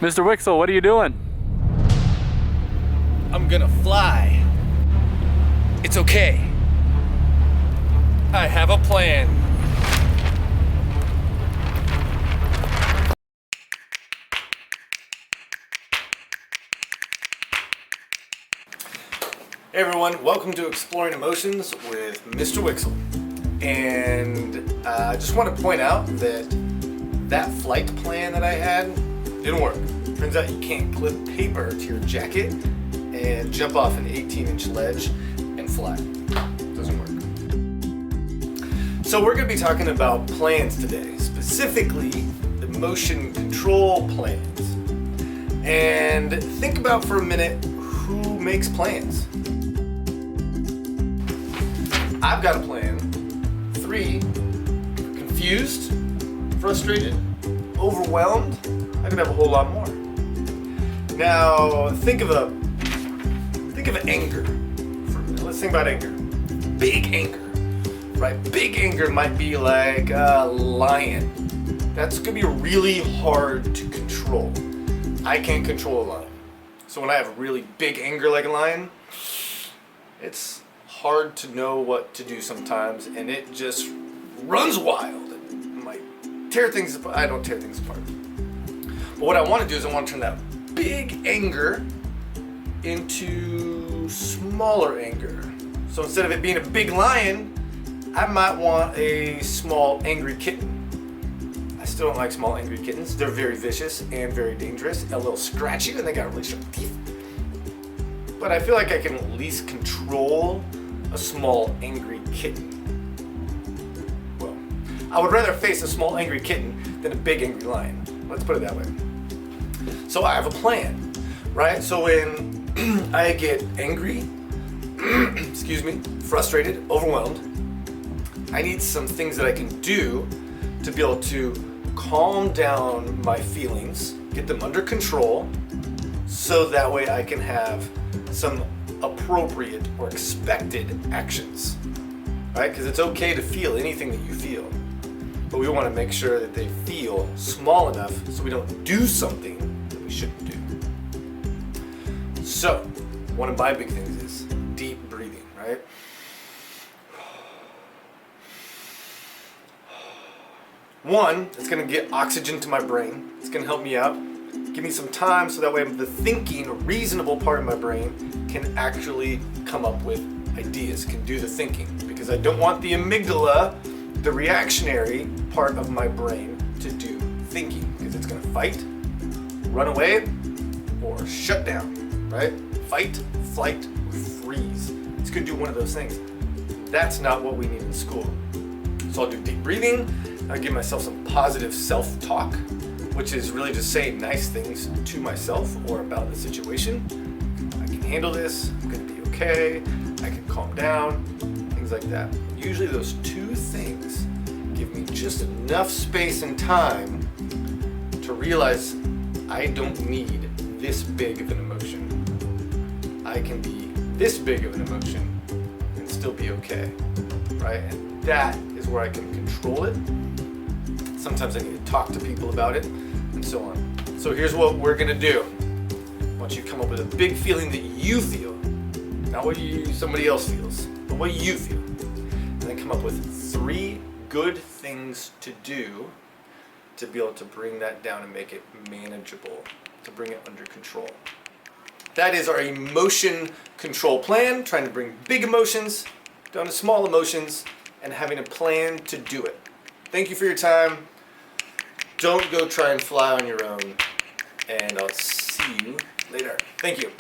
Mr. Wixel, what are you doing? I'm gonna fly. It's okay. I have a plan. Hey everyone, welcome to Exploring Emotions with Mr. Wixel. And I just want to point out that flight plan that I had didn't work. Turns out you can't clip paper to your jacket and jump off an 18-inch ledge and fly. Doesn't work. So we're going to be talking about plans today, specifically emotion control plans. And think about for a minute, who makes plans? I've got a plan. 3, confused, frustrated, overwhelmed. I could have a whole lot more. Now, think of anger. Let's think about anger. Big anger, right? Big anger might be like a lion. That's gonna be really hard to control. I can't control a lion. So when I have really big anger like a lion, it's hard to know what to do sometimes, and it just runs wild. It might tear things apart. I don't tear things apart. But what I want to do is I want to turn that big anger into smaller anger. So instead of it being a big lion, I might want a small angry kitten. I still don't like small angry kittens. They're very vicious and very dangerous, a little scratchy, and they got really sharp teeth. But I feel like I can at least control a small angry kitten. Well, I would rather face a small angry kitten than a big angry lion. Let's put it that way. So I have a plan, right? So when I get angry, frustrated, overwhelmed, I need some things that I can do to be able to calm down my feelings, get them under control, so that way I can have some appropriate or expected actions, right? Because it's okay to feel anything that you feel, but we want to make sure that they feel small enough so we don't do something that we shouldn't do. So, one of my big things is deep breathing, right? One, it's going to get oxygen to my brain. It's going to help me out. Give me some time so that way the thinking, reasonable part of my brain can actually come up with ideas, can do the thinking. Because I don't want the amygdala, the reactionary part of my brain, to do thinking. Because it's going to fight, run away, or shut down, right? Fight, flight, or freeze. It's going to do one of those things. That's not what we need in school. So I'll do deep breathing. I'll give myself some positive self-talk, which is really just saying nice things to myself or about the situation. I can handle this, I'm gonna be okay, I can calm down, things like that. Usually those 2 things give me just enough space and time to realize I don't need this big of an emotion. I can be this big of an emotion and still be okay, right? And that is where I can control it. Sometimes I need to talk to people about it, and so on. So here's what we're gonna do. I want you to come up with a big feeling that you feel, not what somebody else feels, but what you feel. And then come up with 3 good things to do to be able to bring that down and make it manageable, to bring it under control. That is our emotion control plan, trying to bring big emotions down to small emotions and having a plan to do it. Thank you for your time. Don't go try and fly on your own, and I'll see you later. Thank you.